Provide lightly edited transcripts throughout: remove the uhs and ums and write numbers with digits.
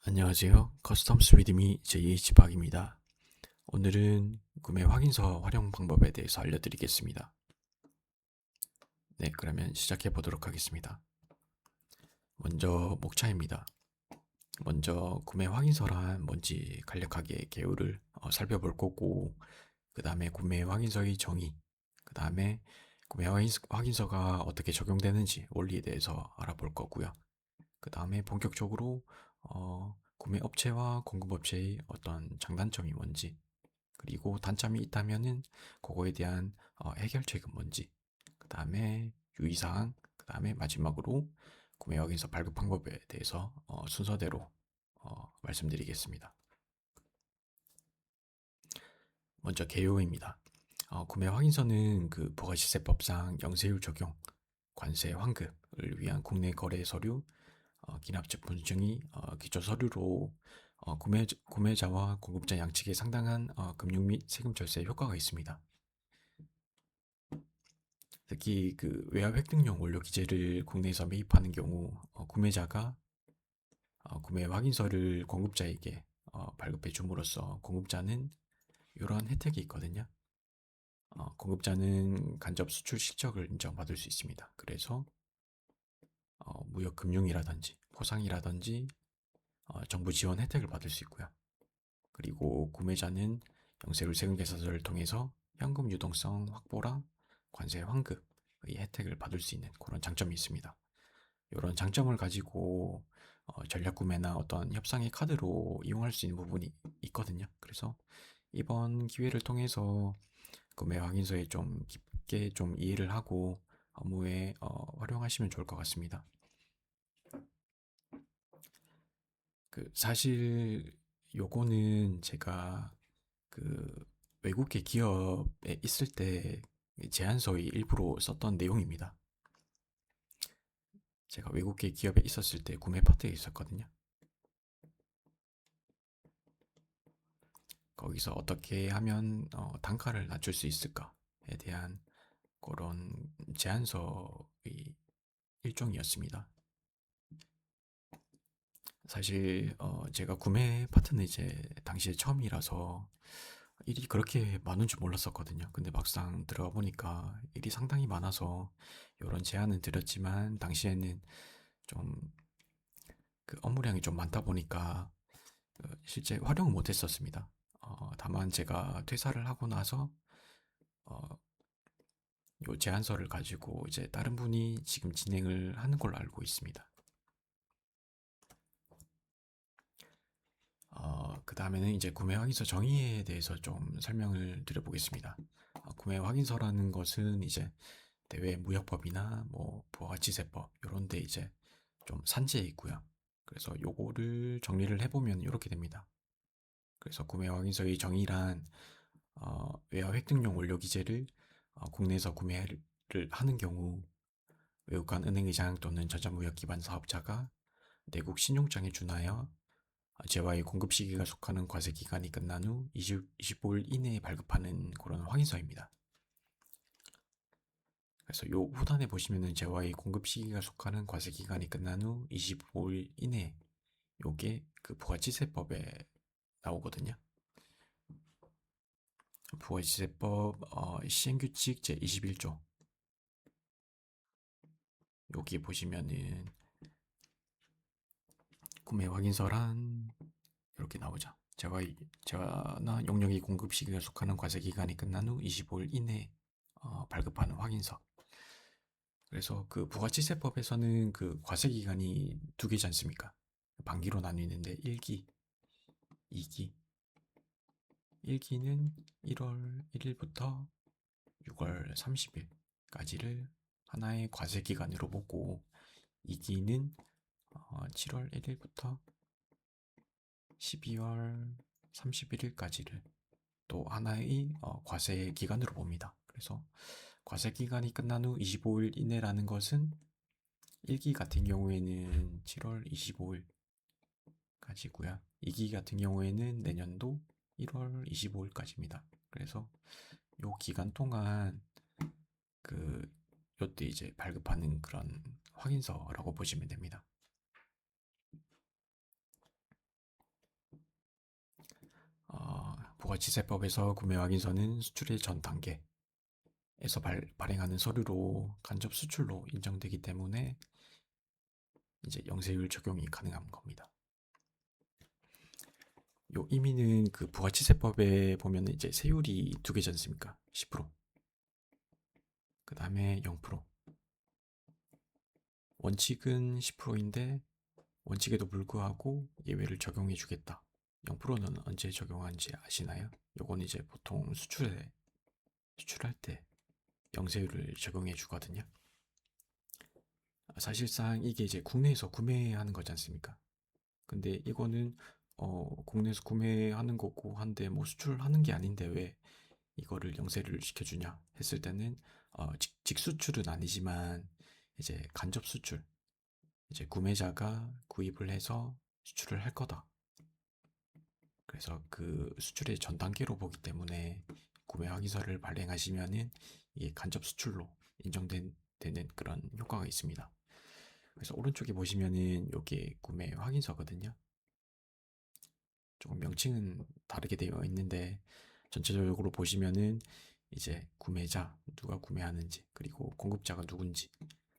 안녕하세요. 커스텀스 위드미 JH박입니다. 오늘은 구매 확인서 활용 방법에 대해서 알려드리겠습니다. 네, 그러면 시작해 보도록 하겠습니다. 먼저 목차입니다. 먼저 구매 확인서란 뭔지 간략하게 개요를 살펴볼 거고, 그 다음에 구매 확인서의 정의, 그 다음에 구매 확인서가 어떻게 적용되는지 원리에 대해서 알아볼 거고요. 그 다음에 본격적으로 구매 업체와 공급업체의 어떤 장단점이 뭔지, 그리고 단점이 있다면은 그거에 대한 해결책은 뭔지, 그 다음에 유의사항, 그 다음에 마지막으로 구매 확인서 발급 방법에 대해서 순서대로 말씀드리겠습니다. 먼저 개요입니다. 구매 확인서는 그 부가시세법상 영세율 적용, 관세 환급을 위한 국내 거래 서류, 기납적 분증이 기초 서류로 구매자와 공급자 양측에 상당한 금융 및 세금 절세 효과가 있습니다. 특히 그 외화 획득용 원료 기재를 국내에서 매입하는 경우 구매자가 구매 확인서를 공급자에게 발급해 줌으로써 공급자는 이러한 혜택이 있거든요. 공급자는 간접 수출 실적을 인정받을 수 있습니다. 그래서 무역 금융이라든지 포상이라든지 정부 지원 혜택을 받을 수 있고요. 그리고 구매자는 영세율 세금 계산서를 통해서 현금 유동성 확보랑 관세 환급의 혜택을 받을 수 있는 그런 장점이 있습니다. 이런 장점을 가지고 전략 구매나 어떤 협상의 카드로 이용할 수 있는 부분이 있거든요. 그래서 이번 기회를 통해서 구매 확인서에 좀 깊게 좀 이해를 하고 업무에 활용하시면 좋을 것 같습니다. 그 사실 요거는 제가 그 외국계 기업에 있을 때 제안서에 일부러 썼던 내용입니다. 제가 외국계 기업에 있었을 때 구매 파트에 있었거든요. 거기서 어떻게 하면 단가를 낮출 수 있을까에 대한 그런 제안서의 일종이었습니다. 사실 제가 구매 파트는 이제 당시에 처음이라서 일이 그렇게 많은 줄 몰랐었거든요. 근데 막상 들어가 보니까 일이 상당히 많아서 이런 제안은 드렸지만 당시에는 좀 그 업무량이 좀 많다 보니까 실제 활용을 못 했었습니다. 다만 제가 퇴사를 하고 나서 어, 요 제안서를 가지고 이제 다른 분이 지금 진행을 하는 걸로 알고 있습니다. 그 다음에는 이제 구매 확인서 정의에 대해서 좀 설명을 드려보겠습니다. 구매 확인서라는 것은 이제 대외무역법이나 뭐 부가가치세법 이런 데 이제 좀 산재해 있고요. 그래서 요거를 정리를 해보면 이렇게 됩니다. 그래서 구매 확인서의 정의란 외화 획득용 원료 기재를 국내에서 구매를 하는 경우 외국간 은행의장 또는 전자무역 기반 사업자가 내국 신용장에 준하여 재화의 공급 시기가 속하는 과세 기간이 끝난 후 25일 이내에 발급하는 그런 확인서입니다. 그래서 요 후단에 보시면은 재화의 공급 시기가 속하는 과세 기간이 끝난 후 25일 이내 요게 그 부가치세법에 나오거든요. 부가시세법 시행규칙 제21조 여기 보시면은 구매 확인서란 이렇게 나오죠. 재화나 용역이 공급 시기가 속하는 과세 기간이 끝난 후 25일 이내 발급하는 확인서. 그래서 그 부가치세법에서는 그 과세 기간이 두 개지 않습니까? 반기로 나뉘는데 1기, 2기. 1기는 1월 1일부터 6월 30일까지를 하나의 과세 기간으로 보고 2기는 7월 1일부터 12월 31일까지를 또 하나의 과세 기간으로 봅니다. 그래서 과세 기간이 끝난 후 25일 이내라는 것은 1기 같은 경우에는 7월 25일까지고요. 2기 같은 경우에는 내년도 1월 25일까지입니다. 그래서 요 기간 동안 그 요때 이제 발급하는 그런 확인서라고 보시면 됩니다. 부가치세법에서 구매 확인서는 수출의 전 단계에서 발행하는 서류로 간접 수출로 인정되기 때문에 이제 영세율 적용이 가능한 겁니다. 요 의미는 그 부가치세법에 보면은 이제 세율이 두 개지 않습니까? 10%. 그 다음에 0%. 원칙은 10%인데 원칙에도 불구하고 예외를 적용해 주겠다. 0%는 언제 적용하는지 아시나요? 요건 이제 보통 수출할 때 영세율을 적용해 주거든요. 사실상 이게 이제 국내에서 구매하는 거지 않습니까? 근데 이거는 국내에서 구매하는 거고 한데 뭐 수출하는 게 아닌데 왜 이거를 영세를 시켜주냐 했을 때는 직수출은 아니지만 이제 간접 수출, 이제 구매자가 구입을 해서 수출을 할 거다. 그래서 그 수출의 전 단계로 보기 때문에 구매 확인서를 발행하시면은 이게 간접 수출로 인정되는 그런 효과가 있습니다. 그래서 오른쪽에 보시면은 이게 구매 확인서거든요. 조금 명칭은 다르게 되어 있는데 전체적으로 보시면은 이제 구매자, 누가 구매하는지, 그리고 공급자가 누군지,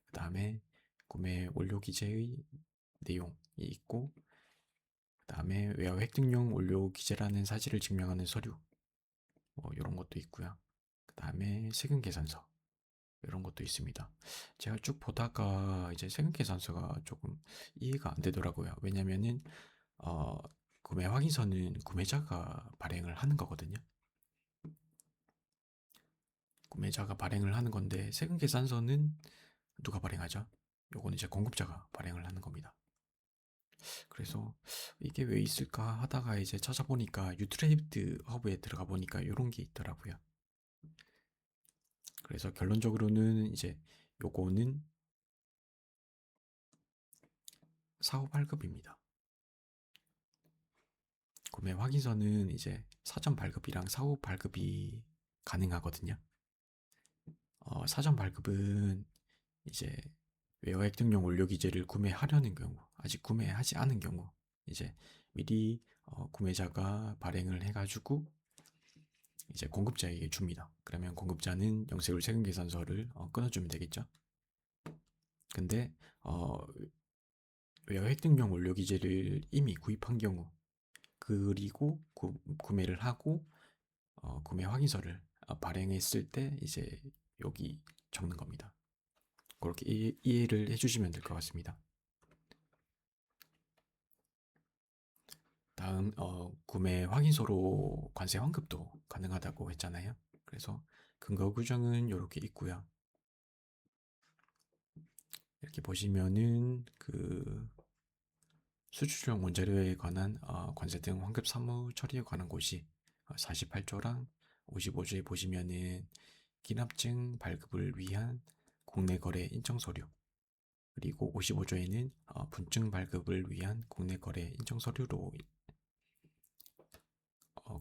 그 다음에 구매 원료 기재의 내용이 있고, 그 다음에 외화 획득용 원료 기재라는 사실을 증명하는 서류, 뭐 이런 것도 있고요. 그 다음에 세금 계산서 이런 것도 있습니다. 제가 쭉 보다가 이제 세금 계산서가 조금 이해가 안 되더라고요. 왜냐면은 어, 구매 확인서는 구매자가 발행을 하는 거거든요. 구매자가 발행을 하는 건데 세금 계산서는 누가 발행하죠? 요건 이제 공급자가 발행을 하는 겁니다. 그래서 이게 왜 있을까 하다가 이제 찾아보니까 유트레이드 허브에 들어가 보니까 이런 게 있더라고요. 그래서 결론적으로는 이제 요거는 사후 발급입니다. 구매 확인서는 이제 사전 발급이랑 사후 발급이 가능하거든요. 사전 발급은 이제 외화 획득용 원료 기재를 구매하려는 경우, 아직 구매하지 않은 경우, 이제 미리 구매자가 발행을 해가지고 이제 공급자에게 줍니다. 그러면 공급자는 영세율 세금 계산서를 끊어주면 되겠죠. 근데 외화 획득용 원료 기재를 이미 구입한 경우, 그리고 구매를 하고 구매 확인서를 발행했을 때 이제 여기 적는 겁니다. 그렇게 이해를 해주시면 될 것 같습니다. 다음 구매 확인서로 관세 환급도 가능하다고 했잖아요. 그래서 근거 규정은 이렇게 있고요. 이렇게 보시면은 그 수출용 원재료에 관한 관세 등 환급 사무 처리에 관한 곳이 48조랑 55조에 보시면은 기납증 발급을 위한 국내 거래 인증 서류, 그리고 55조에는 분증 발급을 위한 국내 거래 인증 서류로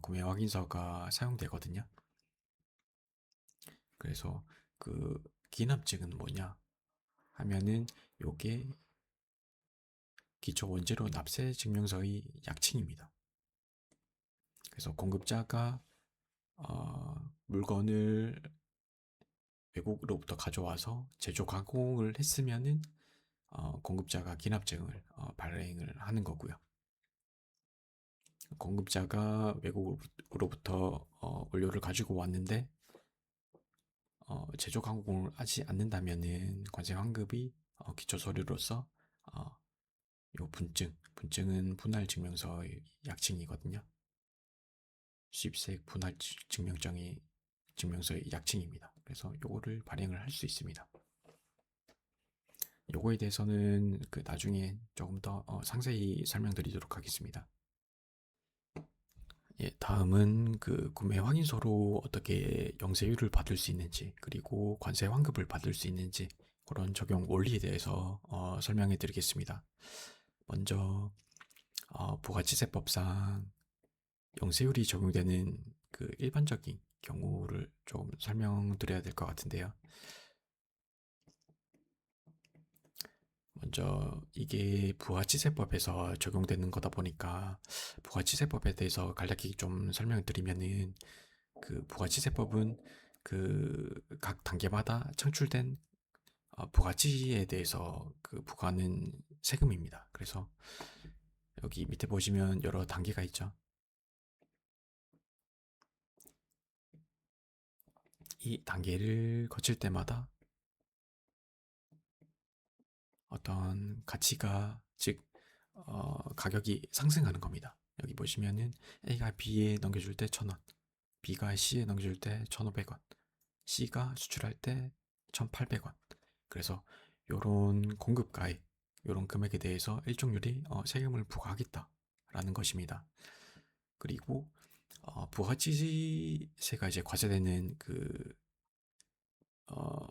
구매 확인서가 사용되거든요. 그래서 그 기납증은 뭐냐 하면은 요게 기초 원재료 납세 증명서의 약칭입니다. 그래서 공급자가 물건을 외국으로부터 가져와서 제조 가공을 했으면은 공급자가 기납증을 발행을 하는 거고요. 공급자가 외국으로부터 원료를 가지고 왔는데 제조 가공을 하지 않는다면은 관세 환급이 기초 서류로서 요 분증은 분할 증명서의 약칭이거든요. 수입세액 분할 증명서의 약칭입니다. 그래서 요거를 발행을 할 수 있습니다. 요거에 대해서는 그 나중에 조금 더 상세히 설명드리도록 하겠습니다. 예, 다음은 그 구매 확인서로 어떻게 영세율을 받을 수 있는지, 그리고 관세 환급을 받을 수 있는지 그런 적용 원리에 대해서 설명해 드리겠습니다. 먼저 부가치세법상 영세율이 적용되는 그 일반적인 경우를 좀 설명드려야 될 것 같은데요. 먼저 이게 부가치세법에서 적용되는 거다 보니까 부가치세법에 대해서 간략히 좀 설명을 드리면은, 그 부가치세법은 그 각 단계마다 창출된 부가치에 대해서 그 부과하는 세금입니다. 그래서 여기 밑에 보시면 여러 단계가 있죠. 이 단계를 거칠 때마다 어떤 가치가, 즉 가격이 상승하는 겁니다. 여기 보시면은 A가 B에 넘겨줄 때 1,000원, B가 C에 넘겨줄 때 1,500원, C가 수출할 때 1,800원. 그래서 요런 공급가액, 요런 금액에 대해서 일종률이 세금을 부과하겠다라는 것입니다. 그리고 부가치세가 이제 과세되는 그 어,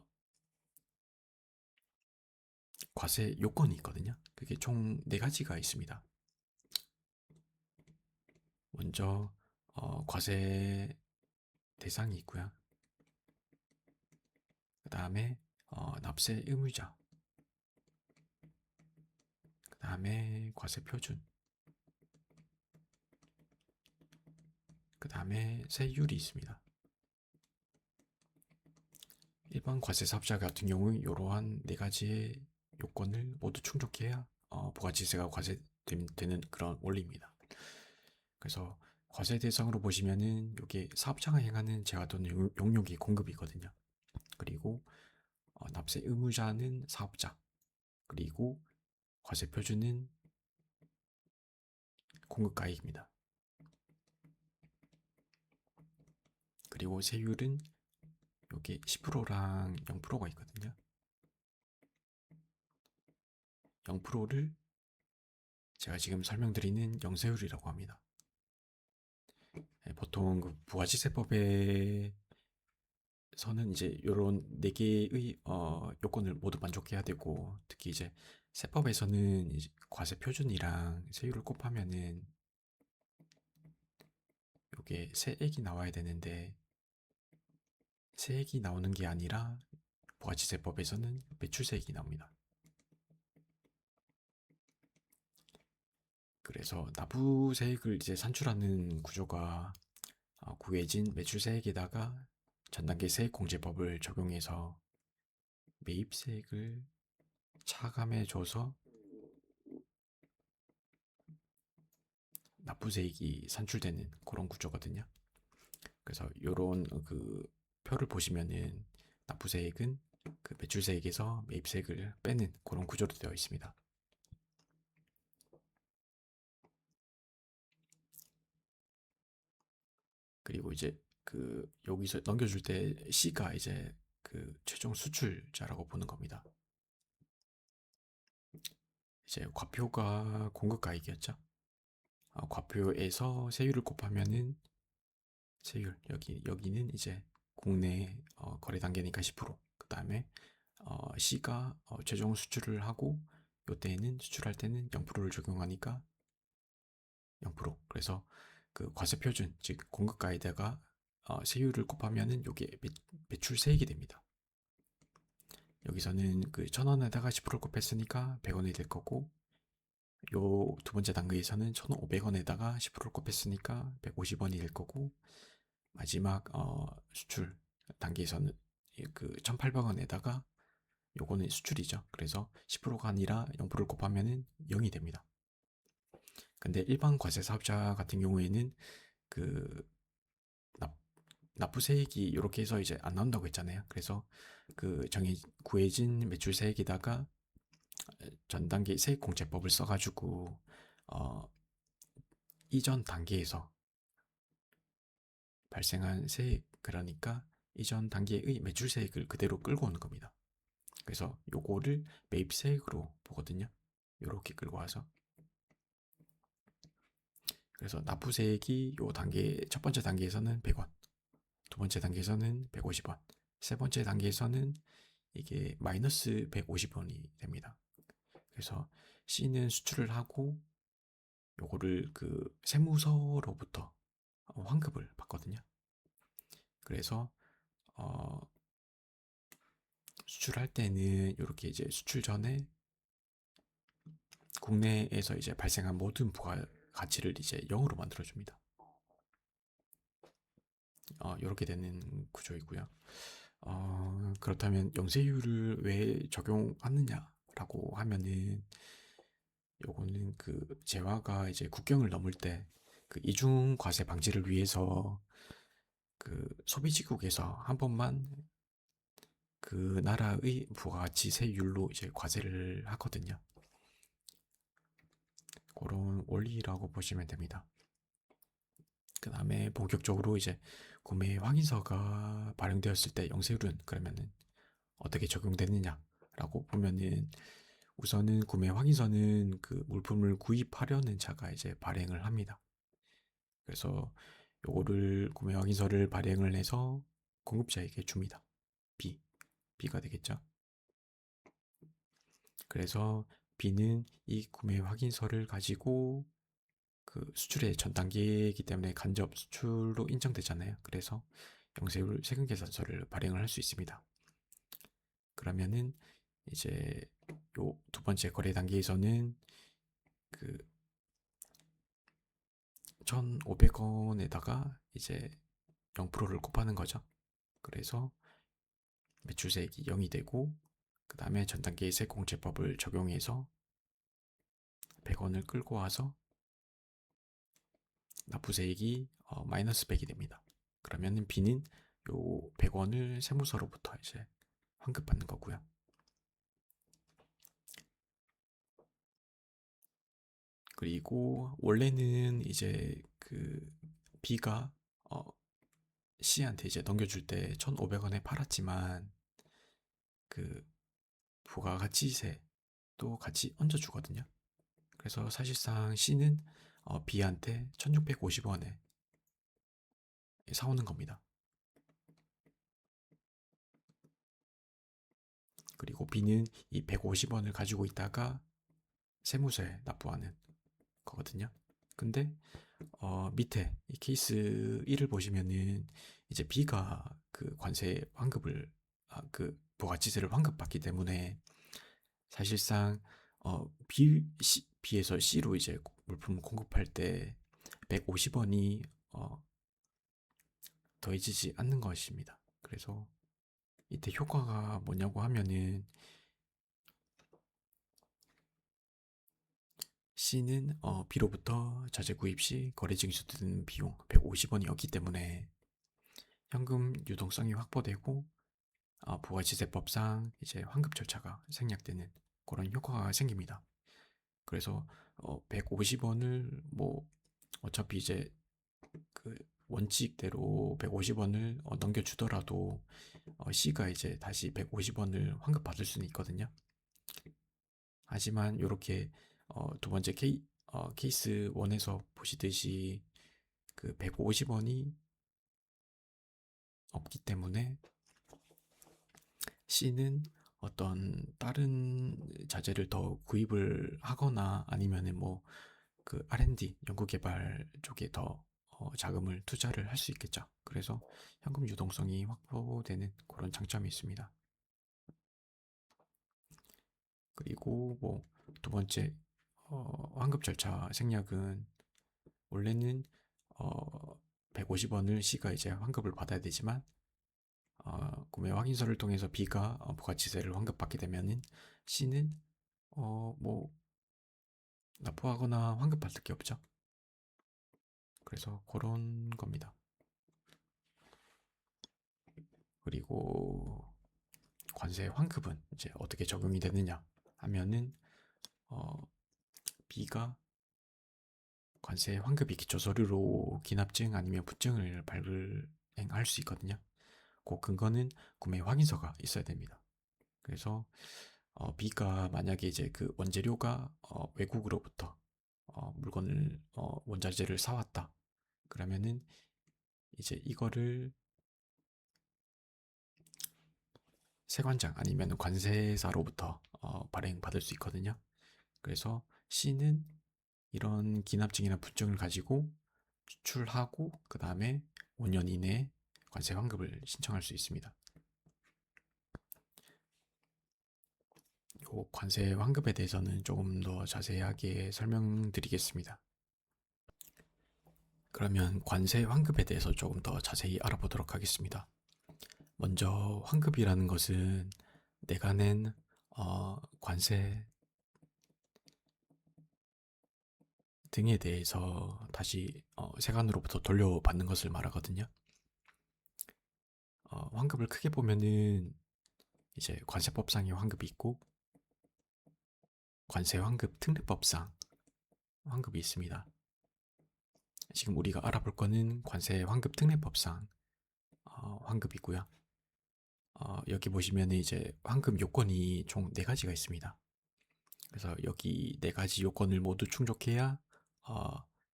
과세 요건이 있거든요. 그게 총 4가지가 있습니다. 먼저 과세 대상이 있고요. 그 다음에 납세 의무자, 그 다음에 과세 표준, 그 다음에 세율이 있습니다. 일반 과세 사업자 같은 경우 이러한 4가지의 요건을 모두 충족해야 부가치세가 과세되는 그런 원리입니다. 그래서 과세 대상으로 보시면은 이게 사업자가 행하는 재화 또는 용역이 공급이거든요. 그리고 납세 의무자는 사업자, 그리고 과세 표준은 공급가액입니다. 그리고 세율은 여기 10%랑 0%가 있거든요. 0%를 제가 지금 설명드리는 영세율이라고 합니다. 보통 그 부가치세법에서는 이제 이런 4개의 요건을 모두 만족해야 되고, 특히 이제 세법에서는 이제 과세 표준이랑 세율을 곱하면은 요게 세액이 나와야 되는데, 세액이 나오는 게 아니라 부가치세법에서는 매출세액이 나옵니다. 그래서 납부세액을 이제 산출하는 구조가 구해진 매출세액에다가 전단계 세액공제법을 적용해서 매입세액을 차감해줘서 납부세액이 산출되는 그런 구조거든요. 그래서 이런 그 표를 보시면은 납부세액은 그 매출세액에서 매입세액을 빼는 그런 구조로 되어 있습니다. 그리고 이제 그 여기서 넘겨줄 때 C가 이제 그 최종 수출자라고 보는 겁니다. 이제 과표가 공급가액이었죠. 과표에서 세율을 곱하면은 세율, 여기는 이제 국내 거래 단계니까 10%. 그 다음에 C가 최종 수출을 하고 요때에는 수출할 때는 0%를 적용하니까 0%. 그래서 그 과세 표준, 즉 공급가에다가 세율을 곱하면은 요게 매출세액이 됩니다. 여기서는 그 1,000원에다가 10%를 곱했으니까 100원이 될 거고, 요 두 번째 단계에서는 1,500원에다가 10%를 곱했으니까 150원이 될 거고, 마지막 수출 단계에서는 그 1,800원에다가 요거는 수출이죠. 그래서 10%가 아니라 0%를 곱하면은 0이 됩니다. 근데 일반 과세 사업자 같은 경우에는 그 납부세액이 이렇게 해서 이제 안 나온다고 했잖아요. 그래서 그 구해진 매출세액에다가 전 단계 세액공제법을 써가지고 어, 이전 단계에서 발생한 세액, 그러니까 이전 단계의 매출세액을 그대로 끌고 오는 겁니다. 그래서 요거를 매입세액으로 보거든요. 요렇게 끌고 와서. 그래서 납부세액이 요 단계, 첫 번째 단계에서는 100원, 두 번째 단계에서는 150원, 세 번째 단계에서는 이게 마이너스 150원이 됩니다. 그래서 C는 수출을 하고 요거를 그 세무서로부터 환급을 받거든요. 그래서 수출할 때는 이렇게 이제 수출 전에 국내에서 이제 발생한 모든 부가 가치를 이제 0으로 만들어줍니다. 이렇게 되는 구조이고요. 그렇다면 영세율을 왜 적용하느냐라고 하면은 요거는 그 재화가 이제 국경을 넘을 때 그 이중 과세 방지를 위해서 그 소비지국에서 한 번만 그 나라의 부가가치세율로 이제 과세를 하거든요. 그런 원리라고 보시면 됩니다. 그 다음에 본격적으로 이제 구매 확인서가 발행되었을 때 영세율은 그러면은 어떻게 적용되느냐라고 보면은 우선은 구매 확인서는 그 물품을 구입하려는 자가 이제 발행을 합니다. 그래서 요거를 구매 확인서를 발행을 해서 공급자에게 줍니다. B가 되겠죠. 그래서 B는 이 구매 확인서를 가지고 그 수출의 전 단계이기 때문에 간접 수출로 인정되잖아요. 그래서 영세율 세금 계산서를 발행을 할 수 있습니다. 그러면은 이제 요 두 번째 거래 단계에서는 그 1,500원에다가 이제 0%를 곱하는 거죠. 그래서 매출세액이 0이 되고 그 다음에 전 단계의 세공제법을 적용해서 100원을 끌고 와서 납부세액이 마이너스 100이 됩니다. 그러면은 B는 요 100원을 세무서로부터 이제 환급받는 거고요. 그리고 원래는 이제 그 B가 C한테 이제 넘겨줄 때 1,500원에 팔았지만 그 부가가치세도 같이 얹어주거든요. 그래서 사실상 C는 B한테 1,650원에 사오는 겁니다. 그리고 B는 이 150원을 가지고 있다가 세무서에 납부하는 거거든요. 근데 밑에 이 케이스 1을 보시면은 이제 B가 그 관세 환급을 그 부가치세를 환급받기 때문에 사실상 B에서 C로 이제 물품을 공급할 때 150원이 더해지지 않는 것입니다. 그래서 이때 효과가 뭐냐고 하면은 C는 B로부터 자재 구입 시 거래 증수 드는 비용 150원이었기 때문에 현금 유동성이 확보되고 부가치세법상 이제 환급 절차가 생략되는 그런 효과가 생깁니다. 그래서 150원을 뭐 어차피 이제 그 원칙대로 150원을 넘겨주더라도 C가 이제 다시 150원을 환급받을 수는 있거든요. 하지만 이렇게 두 번째 케이스 1에서 보시듯이 그 150원이 없기 때문에 C는 어떤 다른 자재를 더 구입을 하거나 아니면은 뭐 그 R&D 연구개발 쪽에 더 자금을 투자를 할 수 있겠죠. 그래서 현금 유동성이 확보되는 그런 장점이 있습니다. 그리고 뭐 두 번째 환급 절차 생략은 원래는 150원을 C가 이제 환급을 받아야 되지만 구매 확인서를 통해서 B가 부가치세를 환급받게 되면은 C는 뭐 납부하거나 환급받을 게 없죠. 그래서 그런 겁니다. 그리고 관세 환급은 이제 어떻게 적용이 되느냐 하면은 B가 관세 환급이 기초 서류로 기납증 아니면 부증을 발행할 수 있거든요. 그 근거는 구매 확인서가 있어야 됩니다. 그래서 B가 만약에 이제 그 원재료가 외국으로부터 물건을 원자재를 사왔다. 그러면은 이제 이거를 세관장 아니면 관세사로부터 발행받을 수 있거든요. 그래서 C는 이런 기납증이나 부증을 가지고 수출하고 그 다음에 5년 이내에 관세 환급을 신청할 수 있습니다. 그리고 관세 환급에 대해서는 조금 더 자세하게 설명드리겠습니다. 그러면 관세 환급에 대해서 조금 더 자세히 알아보도록 하겠습니다. 먼저 환급이라는 것은 내가 낸 관세 등에 대해서 다시 세관으로부터 돌려받는 것을 말하거든요. 환급을 크게 보면은 이제 관세법상의 환급이 있고 관세 환급 특례법상 환급이 있습니다. 지금 우리가 알아볼 거는 관세 환급 특례법상 환급이고요. 여기 보시면 이제 환급 요건이 총 4가지가 있습니다. 그래서 여기 4가지 요건을 모두 충족해야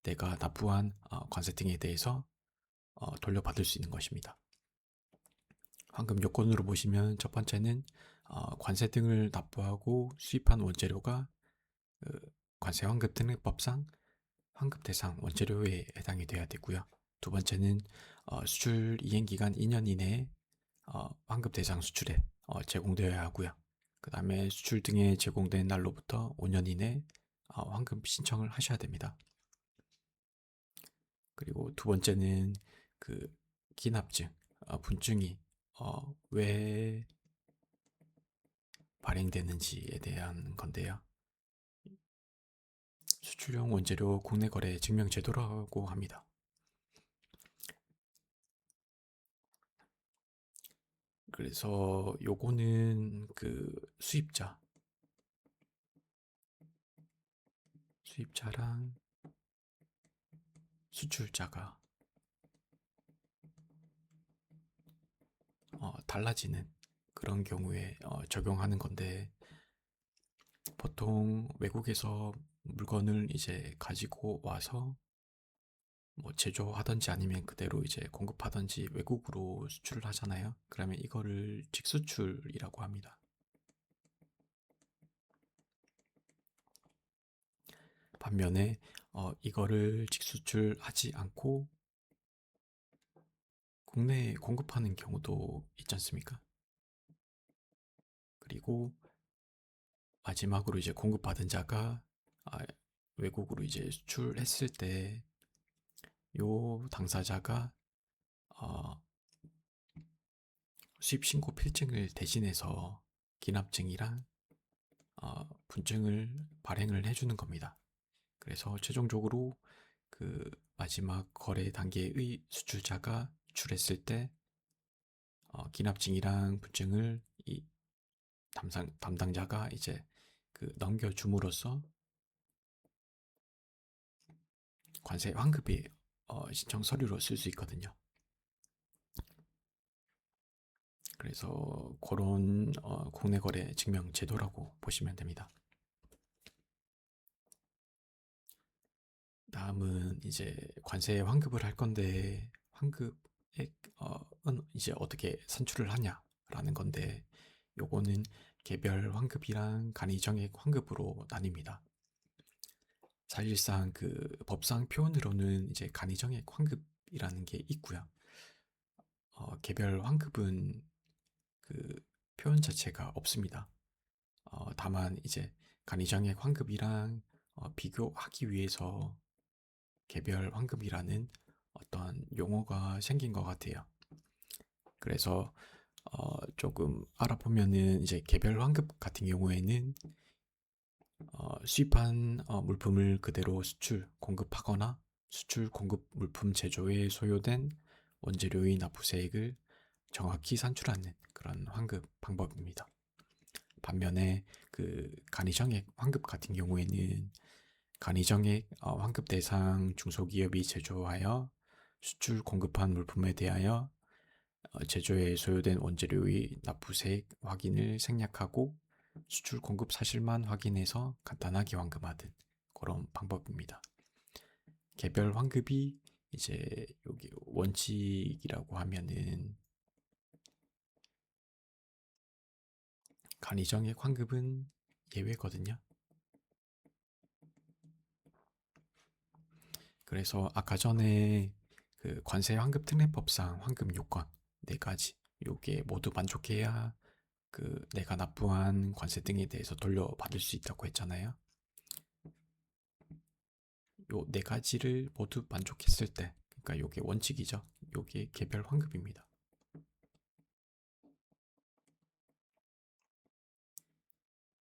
내가 납부한 관세 등에 대해서 돌려받을 수 있는 것입니다. 환급 요건으로 보시면 첫 번째는 관세 등을 납부하고 수입한 원재료가 관세 환급 특례법상 환급 대상 원재료에 해당이 돼야 되고요. 두 번째는 수출 이행 기간 2년 이내에 환급 대상 수출에 제공되어야 하고요. 그 다음에 수출 등에 제공된 날로부터 5년 이내 환급 신청을 하셔야 됩니다. 그리고 두 번째는 그 기납증, 분증이 왜 발행되는지에 대한 건데요. 수출용 원재료 국내 거래 증명 제도라고 합니다. 그래서 요거는 그 수입자랑 수출자가 달라지는 그런 경우에 적용하는 건데, 보통 외국에서 물건을 이제 가지고 와서 뭐 제조하든지 아니면 그대로 이제 공급하든지 외국으로 수출을 하잖아요. 그러면 이거를 직수출이라고 합니다. 반면에 이거를 직수출하지 않고 국내에 공급하는 경우도 있지 않습니까? 그리고 마지막으로 이제 공급받은 자가 외국으로 이제 수출했을 때 요 당사자가 수입 신고 필증을 대신해서 기납증이랑 분증을 발행을 해주는 겁니다. 그래서 최종적으로 그 마지막 거래 단계의 수출자가 수출했을 때 기납증이랑 분증을 이 담당자가 이제 그 넘겨줌으로써 관세 환급이 신청 서류로 쓸 수 있거든요. 그래서 그런 국내 거래 증명 제도라고 보시면 됩니다. 다음은 이제 관세 환급을 할 건데 환급액은 이제 어떻게 산출을 하냐라는 건데, 요거는 개별 환급이랑 간이정액 환급으로 나뉩니다. 사실상 그 법상 표현으로는 이제 간이정액 환급이라는 게 있고요. 개별 환급은 그 표현 자체가 없습니다. 다만 이제 간이정액 환급이랑 비교하기 위해서 개별 환급이라는 어떤 용어가 생긴 것 같아요. 그래서 조금 알아보면은 이제 개별 환급 같은 경우에는 수입한 물품을 그대로 수출 공급하거나 수출 공급 물품 제조에 소요된 원재료의 납부세액을 정확히 산출하는 그런 환급 방법입니다. 반면에 그 간이정액 환급 같은 경우에는 간이정액 환급 대상 중소기업이 제조하여 수출 공급한 물품에 대하여 제조에 소요된 원재료의 납부세액 확인을 생략하고 수출 공급 사실만 확인해서 간단하게 환급하는 그런 방법입니다. 개별 환급이 이제 여기 원칙이라고 하면은 간이정액 환급은 예외거든요. 그래서 아까 전에 그 관세 환급 특례법상 환급 요건 4가지 요게 모두 만족해야 내가 납부한 관세 등에 대해서 돌려받을 수 있다고 했잖아요. 요 네 가지를 모두 만족했을 때, 그러니까 요게 원칙이죠. 요게 개별 환급입니다.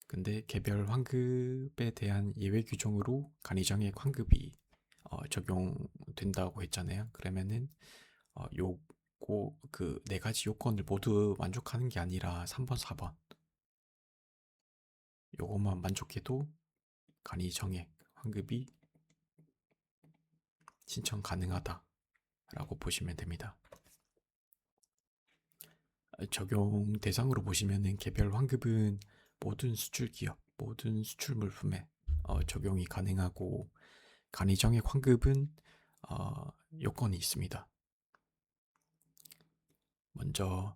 근데 개별 환급에 대한 예외 규정으로 간이정액 환급이 적용된다고 했잖아요. 그러면은 요거 그 네 가지 요건을 모두 만족하는 게 아니라 3번, 4번 요것만 만족해도 간이정액 환급이 신청 가능하다라고 보시면 됩니다. 적용 대상으로 보시면은 개별 환급은 모든 수출 기업, 모든 수출 물품에 적용이 가능하고 간이정액 환급은 요건이 있습니다. 먼저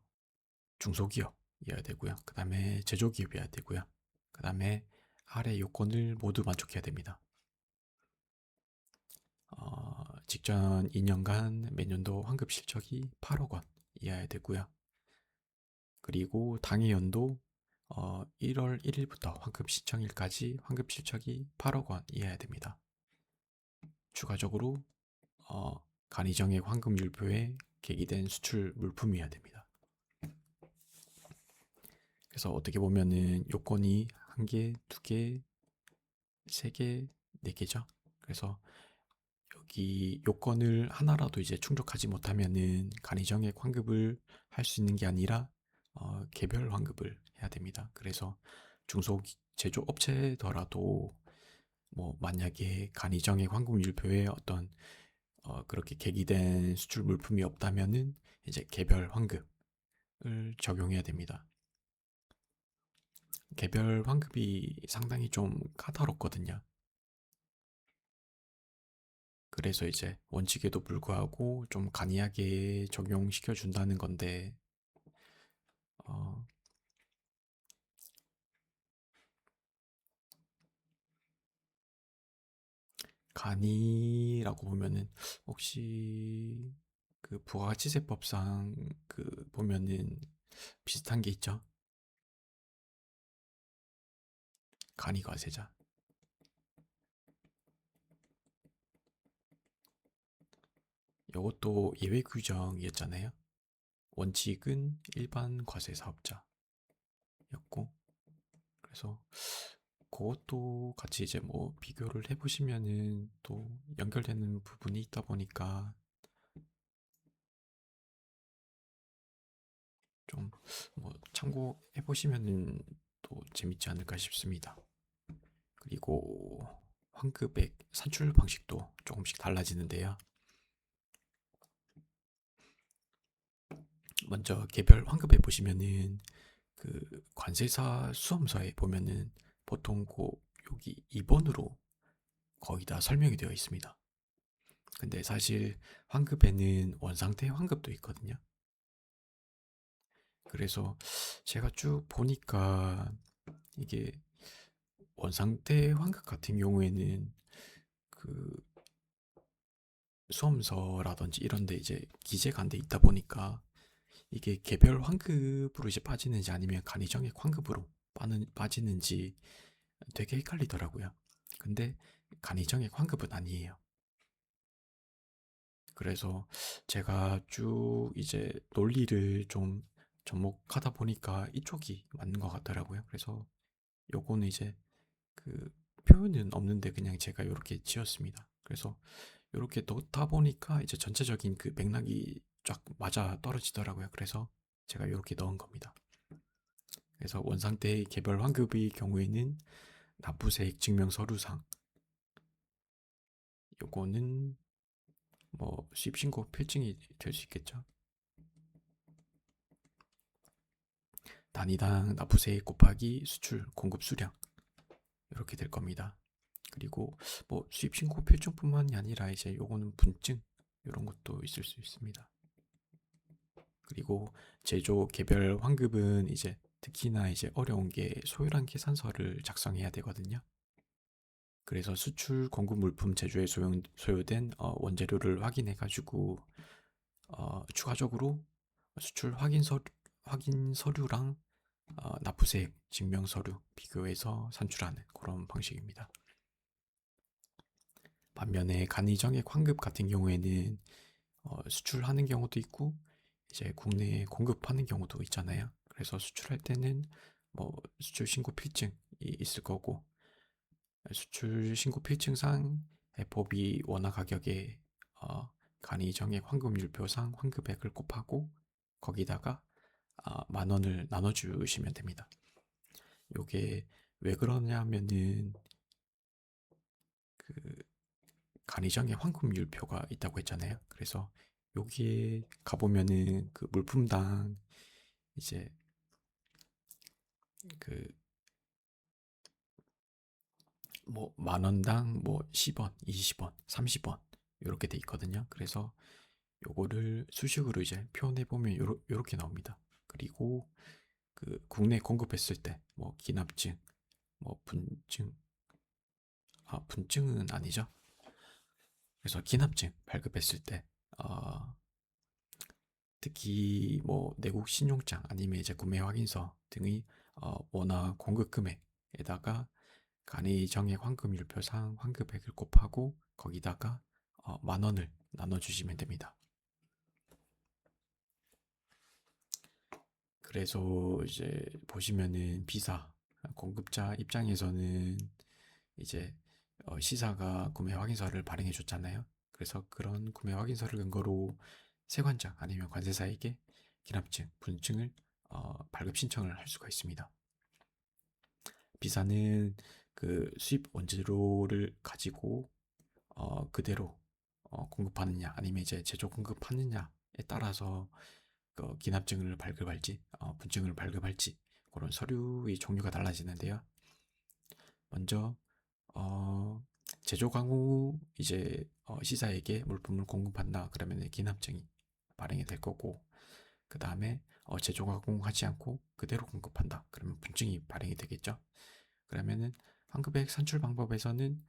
중소기업이어야 되고요. 그 다음에 제조기업이어야 되고요. 그 다음에 아래 요건을 모두 만족해야 됩니다. 직전 2년간 매년도 환급 실적이 8억 원 이하여야 되고요. 그리고 당해 연도 1월 1일부터 환급 신청일까지 환급 실적이 8억 원 이하여야 됩니다. 추가적으로 간이정액 환급율표에 계기된 수출 물품이어야 됩니다. 그래서 어떻게 보면은 요건이 1개, 2개, 3개, 4개죠. 그래서 여기 요건을 하나라도 이제 충족하지 못하면은 간이정액 환급을 할 수 있는 게 아니라 개별 환급을 해야 됩니다. 그래서 중소 제조업체더라도 뭐 만약에 간이정액 환급율표에 어떤 그렇게 계기된 수출 물품이 없다면은 이제 개별 환급을 적용해야 됩니다. 개별 환급이 상당히 좀 까다롭거든요. 그래서 이제 원칙에도 불구하고 좀 간이하게 적용시켜 준다는 건데, 어, 간이라고 보면은 혹시 그 부가가치세법상 보면은 비슷한 게 있죠? 간이과세자. 이것도 예외 규정이었잖아요. 원칙은 일반 과세 사업자였고, 그래서 그것도 같이 이제 뭐 비교를 해보시면은 또 연결되는 부분이 있다 보니까 좀 뭐 참고해보시면은 또 재밌지 않을까 싶습니다. 그리고 환급액 산출 방식도 조금씩 달라지는데요. 먼저 개별 환급에 보시면은 관세사 수험서에 보면은 보통 여기 2번으로 거의 다 설명이 되어 있습니다. 근데 사실 환급에는 원상태 환급도 있거든요. 그래서 제가 쭉 보니까 이게 원상태 환급 같은 경우에는 그 수험서라든지 이런 데 이제 기재가 안 돼 있다 보니까 이게 개별 환급으로 이제 빠지는지 아니면 간이정액 환급으로 빠지는지 되게 헷갈리더라고요. 근데 간이정액 환급은 아니에요. 그래서 제가 쭉 이제 논리를 좀 접목하다 보니까 이쪽이 맞는 것 같더라고요. 그래서 요거는 이제 그 표현은 없는데 그냥 제가 이렇게 지었습니다. 그래서 이렇게 넣다 보니까 이제 전체적인 그 맥락이 쫙 맞아 떨어지더라고요. 그래서 제가 이렇게 넣은 겁니다. 그래서 원상태 개별 환급의 경우에는 납부세액 증명 서류상 요거는 뭐 수입 신고 필증이 될 수 있겠죠. 단위당 납부세액 곱하기 수출 공급 수량 이렇게 될 겁니다. 그리고 뭐 수입 신고 필증뿐만이 아니라 이제 요거는 분증 이런 것도 있을 수 있습니다. 그리고 제조 개별 환급은 이제 특히나 이제 어려운 게 소율한 계산서를 작성해야 되거든요. 그래서 수출 공급 물품 제조에 소요된 원재료를 확인해 가지고 추가적으로 수출 확인 서류랑 납부세액 증명서류 비교해서 산출하는 그런 방식입니다. 반면에 간이정액 환급 같은 경우에는 수출하는 경우도 있고 이제 국내에 공급하는 경우도 있잖아요. 그래서 수출할 때는 뭐 수출 신고 필증이 있을 거고 수출 신고 필증상 FOB 원화 가격에 간이정액 환급율표상 환급액을 곱하고 거기다가 10,000원을 나눠주시면 됩니다. 요게 왜 그러냐면은 그 간이정액 환급율표가 있다고 했잖아요. 그래서 여기에 가보면은 그 물품당 이제 그 뭐 10,000원당 뭐 10원, 20원, 30원 이렇게 돼 있거든요. 그래서 요거를 수식으로 이제 표현해 보면 요렇게 나옵니다. 그리고 그 국내 공급했을 때 뭐 기납증, 뭐 분증, 분증은 아니죠. 그래서 기납증 발급했을 때 특히 뭐 내국 신용장 아니면 이제 구매 확인서 등의 원화 공급 금액에다가 간이정액 환급율표상 환급액을 곱하고 거기다가 10,000원을 나눠주시면 됩니다. 그래서 이제 보시면은 비사 공급자 입장에서는 이제 시사가 구매 확인서를 발행해 줬잖아요. 그래서 그런 구매 확인서를 근거로 세관장 아니면 관세사에게 기납증, 분증을 발급 신청을 할 수가 있습니다. 비사는 그 수입 원재료를 가지고 그대로 공급하느냐 아니면 이제 제조 공급하느냐에 따라서 그 기납증을 발급할지 분증을 발급할지 그런 서류의 종류가 달라지는데요. 먼저 제조 광후 이제 시사에게 물품을 공급한다 그러면 기납증이 발행이 될 거고 그 다음에 제조 가공하지 않고 그대로 공급한다 그러면 분증이 발행이 되겠죠. 그러면은 환급액 산출 방법에서는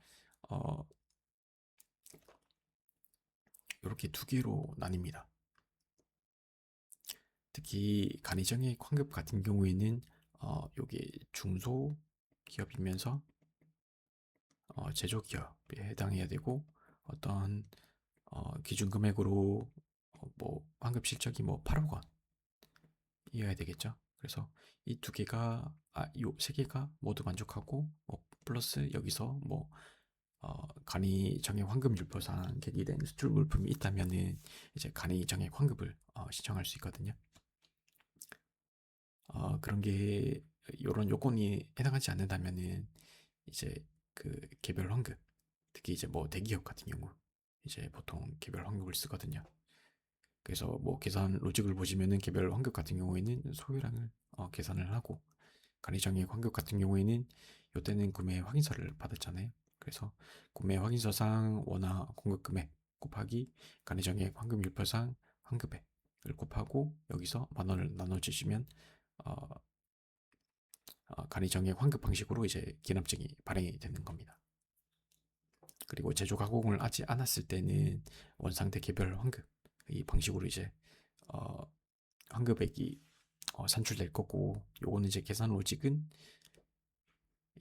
이렇게 두 개로 나뉩니다. 특히 간이정액 환급 같은 경우에는 요게 중소 기업이면서 제조 기업에 해당해야 되고 어떤 기준 금액으로 뭐 환급 실적이 뭐 8억 원이어야 되겠죠. 그래서 이 두 개가 요 세 개가 모두 만족하고 뭐 플러스 여기서 뭐 간이정액 환급율표상 계기된 수출 물품이 있다면은 이제 간이정액 환급을 신청할 수 있거든요. 그런 게 이런 요건이 해당하지 않는다면은 이제 그 개별 환급 특히 이제 뭐 대기업 같은 경우 이제 보통 개별 환급을 쓰거든요. 그래서 뭐 계산 로직을 보시면은 개별 환급 같은 경우에는 소요량을 계산을 하고 간이정액 환급 같은 경우에는 요때는 구매 확인서를 받았잖아요. 그래서 구매 확인서상 원화 공급 금액 곱하기 간이정액 환급율표상 환급액을 곱하고 여기서 10,000원을 나눠주시면 간이정액 환급 방식으로 이제 기납증이 발행이 되는 겁니다. 그리고 제조 가공을 하지 않았을 때는 원상태 개별 환급 이 방식으로 이제 환급액이 산출될 거고 요거는 이제 계산 로직은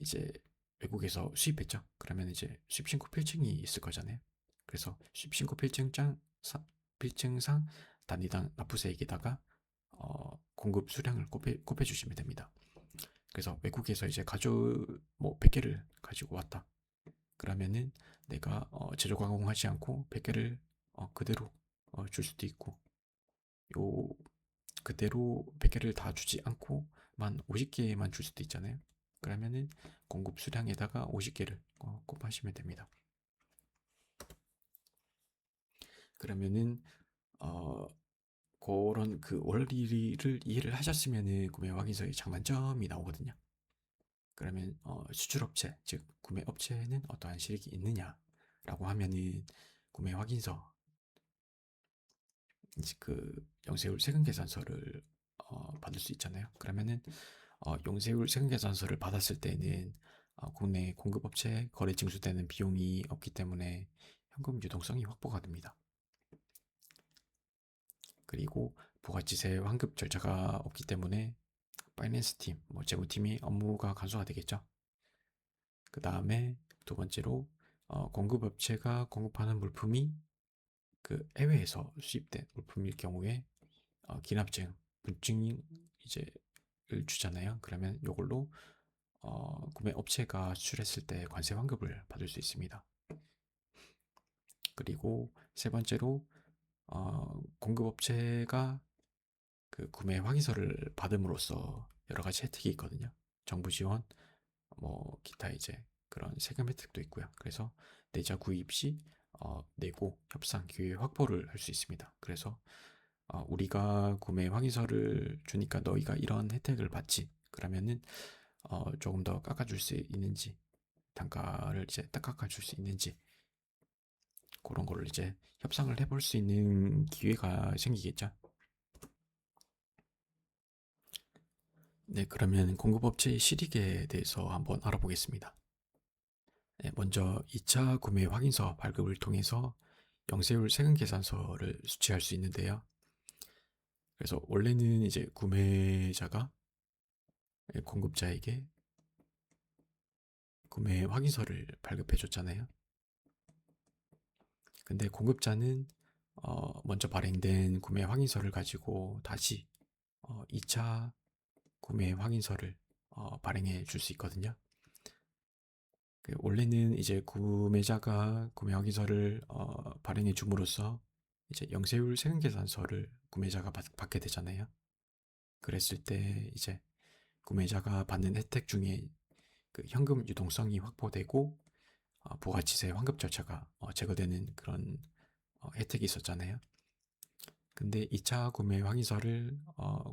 이제 외국에서 수입했죠. 그러면 이제 수입신고 필증이 있을 거잖아요. 그래서 수입신고 필증상 단위당 납부세액에다가 공급 수량을 곱해주시면 됩니다. 그래서 외국에서 이제 뭐 100개를 가지고 왔다. 그러면은 내가 제조 가공하지 않고 100개를 그대로 줄 수도 있고 요 그대로 100개를 다 주지 않고 만 50개만 줄 수도 있잖아요. 그러면은 공급 수량에다가 50개를 곱하시면 됩니다. 그러면은 그런 그 원리를 이해를 하셨으면은 구매 확인서에 장단점이 나오거든요. 그러면 수출업체 즉 구매업체는 어떠한 실익이 있느냐라고 하면은 구매 확인서 그 영세율 세금 계산서를 받을 수 있잖아요. 그러면은 용세율 세금 계산서를 받았을 때는 국내 공급업체 거래 징수되는 비용이 없기 때문에 현금 유동성이 확보가 됩니다. 그리고 부가지세 환급 절차가 없기 때문에 파이낸스 팀, 뭐 재무팀이 업무가 간소화 되겠죠. 그 다음에 두 번째로 공급업체가 공급하는 물품이 그 해외에서 수입된 물품일 경우에 기납증, 분증 이제를 주잖아요. 그러면 이걸로 구매 업체가 수출했을 때 관세 환급을 받을 수 있습니다. 그리고 세 번째로 공급업체가 그 구매 확인서를 받음으로써 여러 가지 혜택이 있거든요. 정부 지원, 뭐 기타 이제 그런 세금 혜택도 있고요. 그래서 내자 구입 시 내고 협상 기회 확보를 할 수 있습니다. 그래서 우리가 구매 확인서를 주니까 너희가 이런 혜택을 받지. 그러면은 조금 더 깎아줄 수 있는지, 단가를 이제 딱 깎아줄 수 있는지 그런 거를 이제 협상을 해볼 수 있는 기회가 생기겠죠. 네, 그러면 공급업체의 실익에 대해서 한번 알아보겠습니다. 네, 먼저 2차 구매 확인서 발급을 통해서 영세율 세금 계산서를 수취할 수 있는데요. 그래서 원래는 이제 구매자가 공급자에게 구매 확인서를 발급해 줬잖아요. 근데 공급자는 먼저 발행된 구매 확인서를 가지고 다시 2차 구매 확인서를 발행해 줄 수 있거든요. 원래는 이제 구매자가 구매 확인서를 발행해 줌으로써 이제 영세율 세금계산서를 구매자가 받게 되잖아요. 그랬을 때 이제 구매자가 받는 혜택 중에 그 현금 유동성이 확보되고 부가치세 환급 절차가 제거되는 그런 혜택이 있었잖아요. 근데 2차 구매 확인서를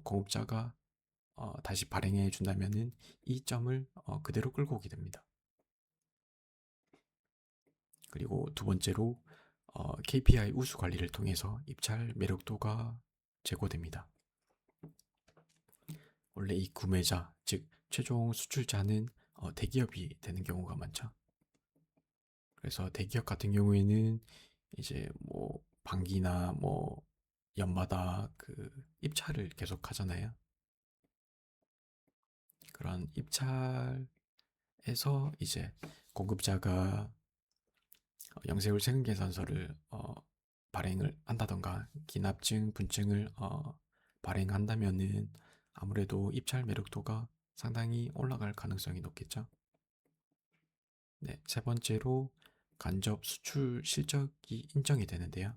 공급자가 다시 발행해 준다면은 이 점을 그대로 끌고 오게 됩니다. 그리고 두 번째로 KPI 우수 관리를 통해서 입찰 매력도가 제고됩니다. 원래 이 구매자, 즉 최종 수출자는 대기업이 되는 경우가 많죠. 그래서 대기업 같은 경우에는 이제 뭐 반기나 뭐 연마다 그 입찰을 계속 하잖아요. 그런 입찰에서 이제 공급자가 영세율 세금계산서를 발행을 한다던가 기납증, 분증을 발행한다면은 아무래도 입찰 매력도가 상당히 올라갈 가능성이 높겠죠. 네, 세 번째로 간접 수출 실적이 인정이 되는데요.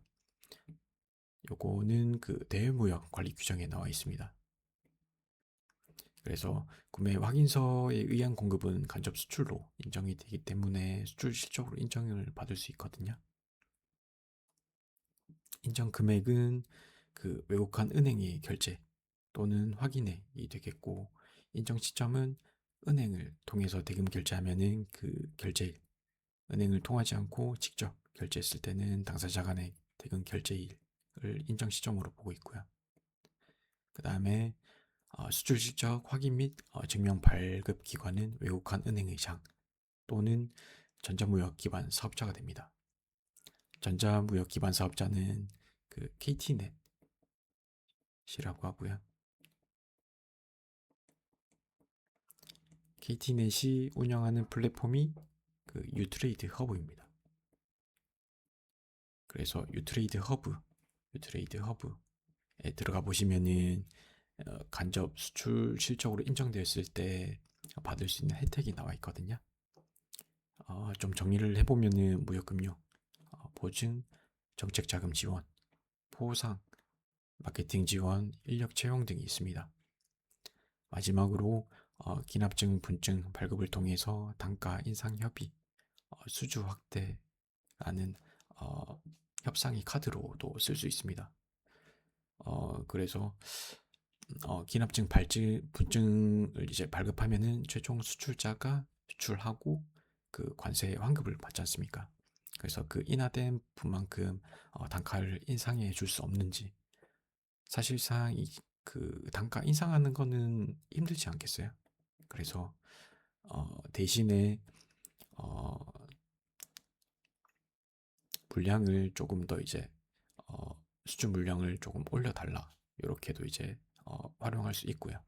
요거는 그 대외무역 관리 규정에 나와 있습니다. 그래서 구매 확인서에 의한 공급은 간접 수출로 인정이 되기 때문에 수출 실적으로 인정을 받을 수 있거든요. 인정 금액은 그 외국한 은행의 결제 또는 확인액이 되겠고, 인정 시점은 은행을 통해서 대금 결제하면은 그 결제일, 은행을 통하지 않고 직접 결제했을 때는 당사자 간의 대금 결제일을 인정 시점으로 보고 있고요. 그 다음에 수출 실적 확인 및 증명 발급 기관은 외국한 은행의 장 또는 전자무역 기반 사업자가 됩니다. 전자무역 기반 사업자는 그 KT넷이라고 하고요. KT넷이 운영하는 플랫폼이 그 유트레이드 허브입니다. 그래서 유트레이드 허브에 들어가 보시면은 간접 수출 실적으로 인정되었을 때 받을 수 있는 혜택이 나와 있거든요. 좀 정리를 해보면은 무역금융, 보증, 정책자금 지원, 포상, 마케팅 지원, 인력 채용 등이 있습니다. 마지막으로 기납증, 분증 발급을 통해서 단가 인상 협의, 수주 확대라는 협상의 카드로도 쓸 수 있습니다. 그래서 기납증, 분증을 이제 발급하면은 최종 수출자가 수출하고 그 관세 환급을 받지 않습니까? 그래서 그 인하된 분만큼 단가를 인상해 줄 수 없는지, 사실상 그 단가 인상하는 거는 힘들지 않겠어요? 그래서 대신에 어, 물량을 조금 더 이제 수주 물량을 조금 올려달라, 이렇게도 이제 활용할 수 있고요.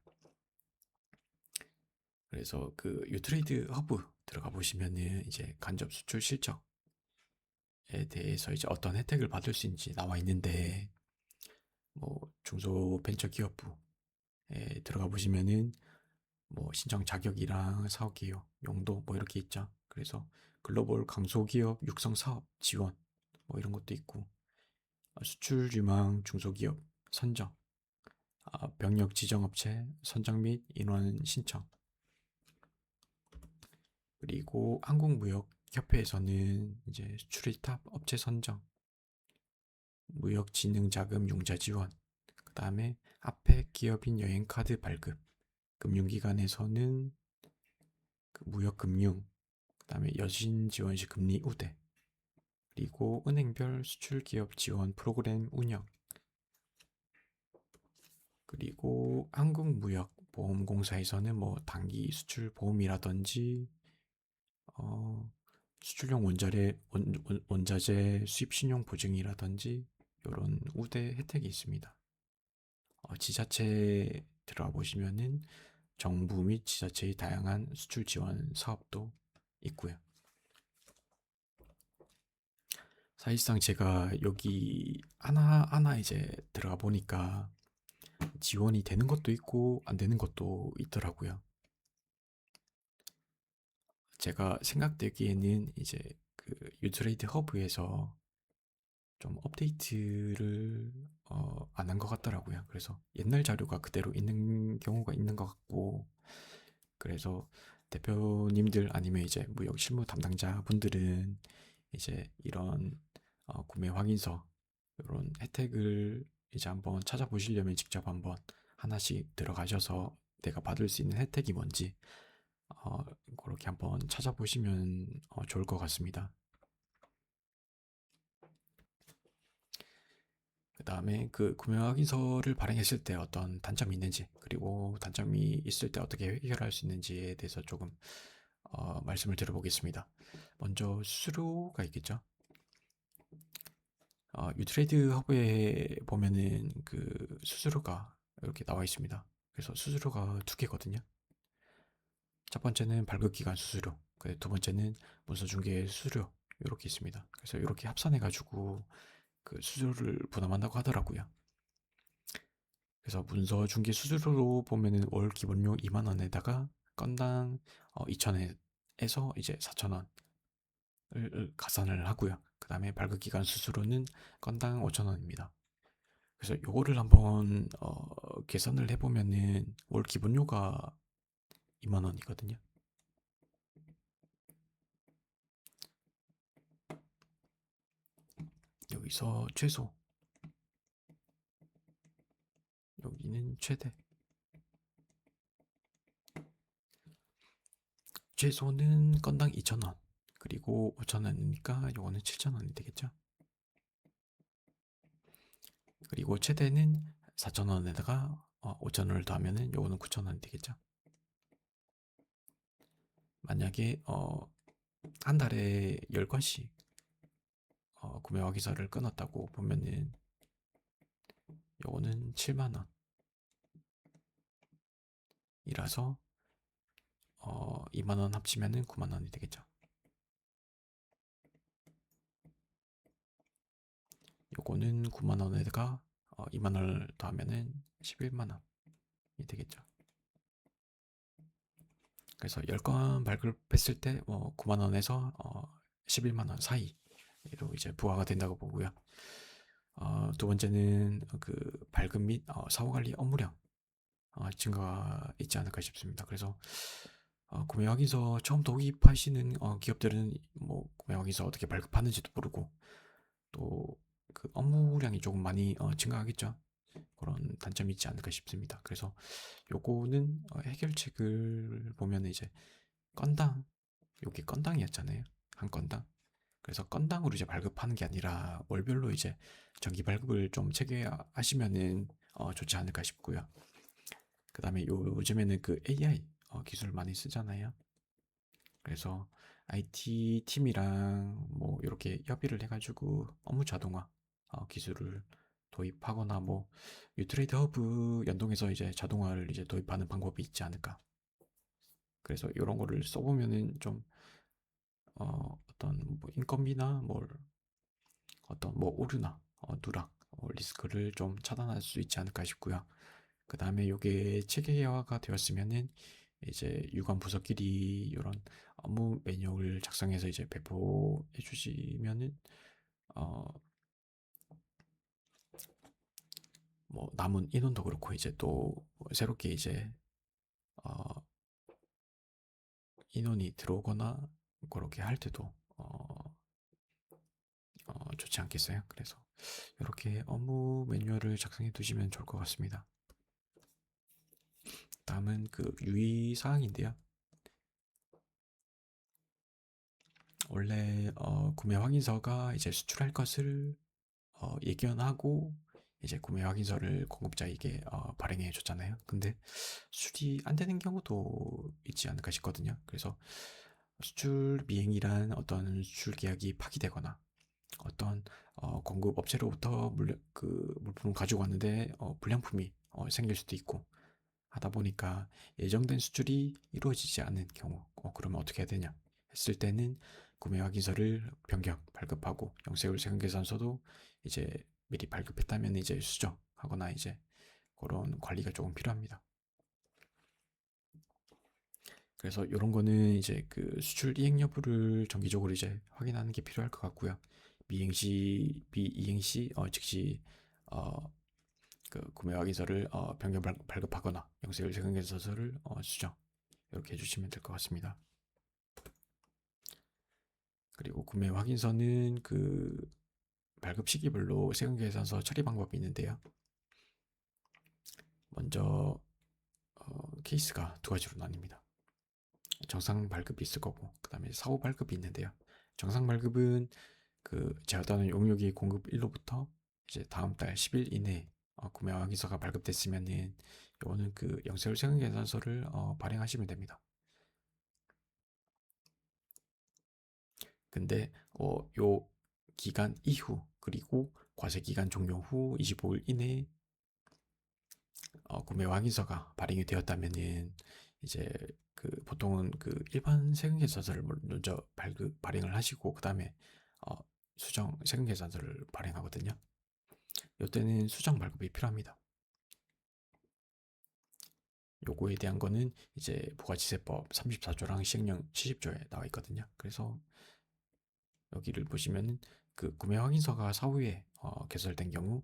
그래서 그 유트레이드 허브 들어가 보시면은 이제 간접 수출 실적에 대해서 이제 어떤 혜택을 받을 수 있는지 나와 있는데, 뭐 중소벤처기업부에 들어가 보시면은 뭐 신청 자격이랑 사업 기업 용도 뭐 이렇게 있죠. 그래서 글로벌 강소기업 육성 사업 지원 뭐 이런 것도 있고, 수출 유망 중소기업 선정, 병력 지정업체 선정 및 인원 신청, 그리고 한국무역협회에서는 이제 수출입탑 업체 선정, 무역진흥자금 융자 지원, 그 다음에 아펙 기업인 여행카드 발급, 금융기관에서는 그 무역금융, 그 다음에 여신지원식 금리 우대, 그리고 은행별 수출기업 지원 프로그램 운영, 그리고 한국무역보험공사에서는 뭐 단기 수출 보험이라든지 수출용 원자재 수입 신용 보증이라든지 이런 우대 혜택이 있습니다. 지자체 들어가 보시면은 정부 및 지자체의 다양한 수출 지원 사업도 있고요. 사실상 제가 여기 하나하나 이제 들어가 보니까 지원이 되는 것도 있고 안 되는 것도 있더라고요. 제가 생각되기에는 이제 그 유트레이드 허브에서 좀 업데이트를 안 한 것 같더라고요. 그래서 옛날 자료가 그대로 있는 경우가 있는 것 같고, 그래서 대표님들 아니면 이제 무역 실무 담당자 분들은 이제 이런 구매 확인서 이런 혜택을 이제 한번 찾아보시려면 직접 한번 하나씩 들어가셔서 내가 받을 수 있는 혜택이 뭔지 그렇게 한번 찾아보시면 좋을 것 같습니다. 그 다음에 그 구매 확인서를 발행했을 때 어떤 단점이 있는지, 그리고 단점이 있을 때 어떻게 해결할 수 있는지에 대해서 조금 말씀을 드려보겠습니다. 먼저 수수료가 있겠죠. 유트레이드 허브에 보면은 그 수수료가 이렇게 나와 있습니다. 그래서 수수료가 두 개거든요. 첫 번째는 발급기간 수수료, 두 번째는 문서 중개 수수료 이렇게 있습니다. 그래서 이렇게 합산해가지고 그 수수료를 부담한다고 하더라고요. 그래서 문서 중개 수수료로 보면은 월 기본료 2만 원에다가 건당 2,000원에서 이제 4,000원을 가산을 하고요. 그 다음에 발급기간 수수료는 건당 5,000원입니다. 그래서 요거를 한번 계산을 해보면은 월 기본료가 2만 원이거든요. 여기서 최소, 여기는 최대. 최소는 건당 2,000원, 그리고 5,000원이니까 요거는 7,000원이 되겠죠. 그리고 최대는 4,000원에다가 5,000원을 더하면은 요거는 9,000원이 되겠죠. 만약에 한 달에 10건씩 구매 확인서를 끊었다고 보면은 요거는 7만 원이라서 2만 원 합치면은 9만 원이 되겠죠. 요거는 9만 원에다가 2만 원을 더하면은 11만 원이 되겠죠. 그래서 10건 발급했을 때 9만 원에서 11만 원 사이로 이제 부과가 된다고 보고요. 두 번째는 그 발급 및 사후 관리 업무량 증가가 있지 않을까 싶습니다. 그래서 구매 확인서 처음 도입하시는 기업들은 뭐 구매 확인서 어떻게 발급하는지도 모르고 또 그 업무량이 조금 많이 증가하겠죠. 그런 단점이 있지 않을까 싶습니다. 그래서 요거는 해결책을 보면 이제 건당, 요게 건당이었잖아요. 한 건당. 그래서 건당으로 이제 발급하는 게 아니라 월별로 이제 정기 발급을 좀 체계하시면은 좋지 않을까 싶고요. 그 다음에 요즘에는 그 AI 기술 많이 쓰잖아요. 그래서 IT 팀이랑 뭐 이렇게 협의를 해가지고 업무 자동화 기술을 도입하거나 뭐 유트레이드 허브 연동해서 이제 자동화를 이제 도입하는 방법이 있지 않을까 그래서 이런 거를 써보면은 좀 어떤 뭐 인건비나 뭘 어떤 뭐 오류나 누락 리스크를 좀 차단할 수 있지 않을까 싶고요. 그 다음에 이게 체계화가 되었으면은 이제 유관 부서끼리 이런 업무 매뉴얼을 작성해서 이제 배포해 주시면은 어 뭐 남은 인원도 그렇고 이제 또 새롭게 이제 어 인원이 들어오거나 그렇게 할 때도 좋지 않겠어요? 그래서 이렇게 업무 매뉴얼을 작성해 두시면 좋을 것 같습니다. 다음은 그 유의 사항인데요. 원래 구매 확인서가 이제 수출할 것을 예견하고 이제 구매 확인서를 공급자에게 발행해 줬잖아요. 근데 수출이 안 되는 경우도 있지 않을까 싶거든요. 그래서 수출 미행이란 어떤 수출 계약이 파기되거나 어떤 공급 업체로부터 그 물품을 가지고 왔는데 불량품이 생길 수도 있고 하다 보니까 예정된 수출이 이루어지지 않는 경우 그러면 어떻게 해야 되냐 했을 때는 구매 확인서를 변경 발급하고 영세율 세금 계산서도 이제 미리 발급했다면 이제 수정하거나 이제 그런 관리가 조금 필요합니다. 그래서 이런 거는 이제 그 수출 이행 여부를 정기적으로 이제 확인하는 게 필요할 것 같고요. 미이행 시 즉시 어, 그 구매 확인서를 변경 발급하거나 영세율 세금 계산서를 수정 이렇게 해주시면 될 것 같습니다. 그리고 구매 확인서는 그 발급 시기별로 세금 계산서 처리 방법이 있는데요. 먼저 케이스가 두 가지로 나뉩니다. 정상 발급이 있을 거고 그 다음에 사후 발급이 있는데요. 정상 발급은 그 제어하는 용역이 공급 일로부터 이제 다음 달 10일 이내에 구매 확인서가 발급됐으면은 이거는 그 영세율 세금 계산서를 발행하시면 됩니다. 근데 요 기간 이후 그리고 과세 기간 종료 후 25일 이내에 구매 확인서가 발행이 되었다면은 이제 그 보통은 그 일반 세금 계산서를 먼저 발행을 하시고 그 다음에 어, 수정 세금 계산서를 발행하거든요. 이때는 수정 발급이 필요합니다. 요거에 대한 거는 이제 부가지세법 34조랑 시행령 70조에 나와 있거든요. 그래서 여기를 보시면은 그 구매 확인서가 사후에 개설된 경우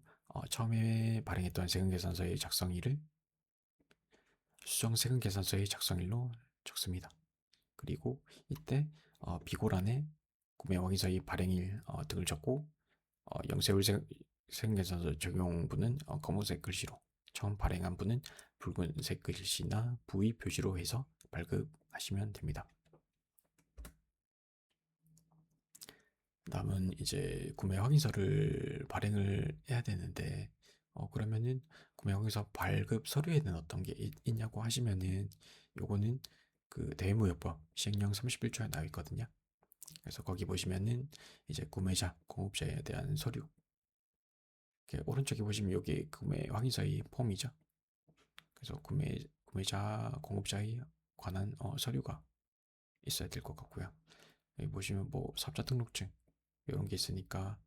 처음에 발행했던 세금계산서의 작성일을 수정 세금계산서의 작성일로 적습니다. 그리고 이때 비고란에 구매 확인서의 발행일 등을 적고 영세율 세금계산서 적용분은 검은색 글씨로 처음 발행한 분은 붉은색 글씨나 부의 표시로 해서 발급하시면 됩니다. 남은 이제 구매 확인서를 발행을 해야 되는데 그러면은 구매 확인서 발급 서류에는 어떤 게 있냐고 하시면은 요거는 그 대외무역법 시행령 31조에 나와 있거든요. 그래서 거기 보시면은 이제 구매자, 공급자에 대한 서류 이렇게 오른쪽에 보시면 여기 구매 확인서의 폼이죠. 그래서 구매자, 공급자에 관한 서류가 있어야 될 것 같고요. 여기 보시면 뭐 사업자 등록증 이런 게 있으니까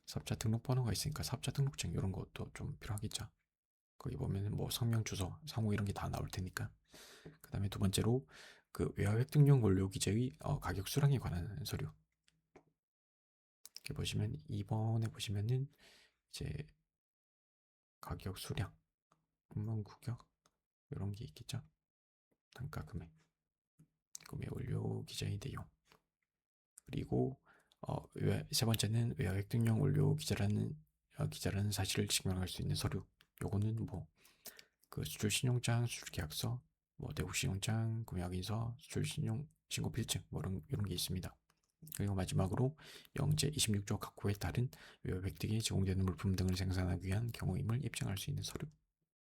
사업자 등록번호가 있으니까 사업자 등록증 이런 것도 좀 필요하겠죠. 거기 보면은 뭐 성명, 주소, 상호 이런 게 다 나올 테니까. 그 다음에 두 번째로 그 외화 획득용 원료 기재의 가격 수량에 관한 서류. 이렇게 보시면 2번에 보시면은 이제 가격 수량, 분문 구격 이런 게 있겠죠. 단가 금액, 구매 원료 기재의 내용. 그리고 세 번째는 외화 획득용 원료 기재라는 사실을 증명할 수 있는 서류. 요거는 뭐 그 수출 신용장, 수출 계약서, 뭐 대북 신용장, 구매 확인서, 수출 신용 신고 필증 뭐 이런 게 있습니다. 그리고 마지막으로 영제 26조 각호에 따른 외화 획득에 제공되는 물품 등을 생산하기 위한 경우임을 입증할 수 있는 서류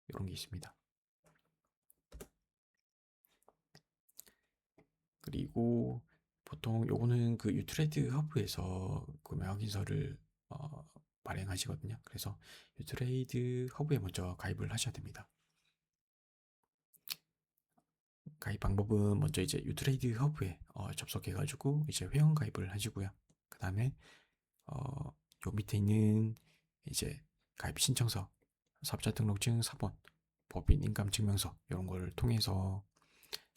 이런 게 있습니다. 그리고 보통 요거는 그 유트레이드 허브에서 구매 확인서를 발행하시거든요. 그래서 유트레이드 허브에 먼저 가입을 하셔야 됩니다. 가입 방법은 먼저 이제 유트레이드 허브에 접속해가지고 이제 회원 가입을 하시고요. 그 다음에 요 밑에 있는 이제 가입 신청서, 사업자 등록증, 사본, 법인 인감 증명서 이런 걸 통해서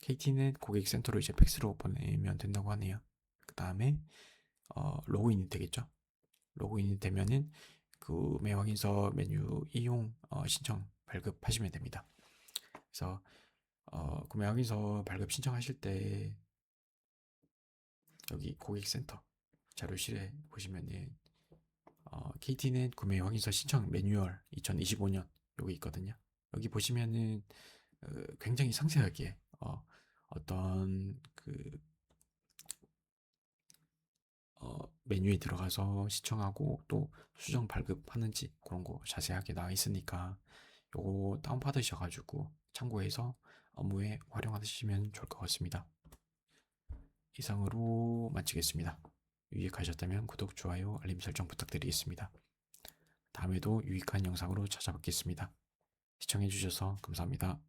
KT는 고객센터로 이제 팩스로 보내면 된다고 하네요. 그 다음에 로그인이 되겠죠. 로그인이 되면은 구매 확인서 메뉴 이용 신청 발급하시면 됩니다. 그래서 구매 확인서 발급 신청하실 때 여기 고객센터 자료실에 보시면은 KT는 구매 확인서 신청 매뉴얼 2025년 여기 있거든요. 여기 보시면은 굉장히 상세하게 어떤 그 메뉴에 들어가서 시청하고 또 수정 발급하는지 그런 거 자세하게 나와 있으니까 요거 다운받으셔가지고 참고해서 업무에 활용하시면 좋을 것 같습니다. 이상으로 마치겠습니다. 유익하셨다면 구독, 좋아요, 알림 설정 부탁드리겠습니다. 다음에도 유익한 영상으로 찾아뵙겠습니다. 시청해주셔서 감사합니다.